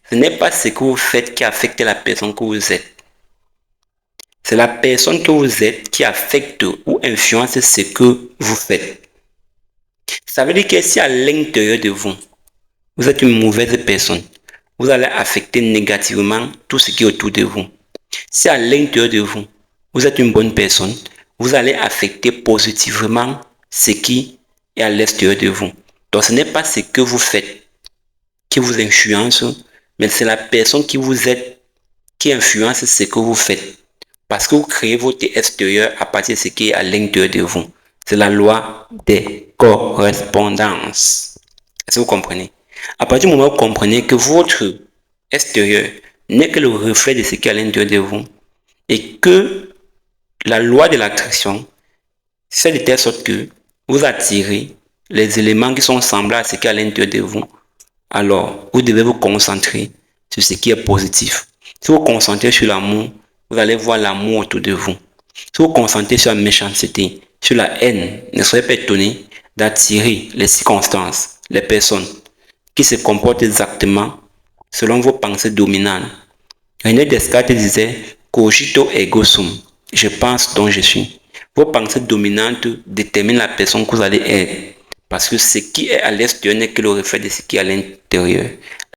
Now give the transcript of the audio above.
Ce n'est pas ce que vous faites qui affecte la personne que vous êtes. C'est la personne que vous êtes qui affecte ou influence ce que vous faites. Ça veut dire que si à l'intérieur de vous, vous êtes une mauvaise personne, vous allez affecter négativement tout ce qui est autour de vous. Si à l'intérieur de vous, vous êtes une bonne personne, vous allez affecter positivement ce qui est à l'extérieur de vous. Donc ce n'est pas ce que vous faites qui vous influence, mais c'est la personne qui vous êtes qui influence ce que vous faites. Parce que vous créez votre extérieur à partir de ce qui est à l'intérieur de vous. C'est la loi des correspondances. Est-ce que vous comprenez? À partir du moment où vous comprenez que votre extérieur n'est que le reflet de ce qui est à l'intérieur de vous et que la loi de l'attraction fait de telle sorte que vous attirez les éléments qui sont semblables à ce qui est à l'intérieur de vous, alors vous devez vous concentrer sur ce qui est positif. Si vous vous concentrez sur l'amour, vous allez voir l'amour autour de vous. Si vous vous concentrez sur la méchanceté, sur la haine, ne soyez pas étonné d'attirer les circonstances, les personnes qui se comportent exactement selon vos pensées dominantes. René Descartes disait cogito ergo sum. Je pense donc je suis. Vos pensées dominantes déterminent la personne que vous allez être. Parce que ce qui est à l'extérieur n'est que le reflet de ce qui est à l'intérieur.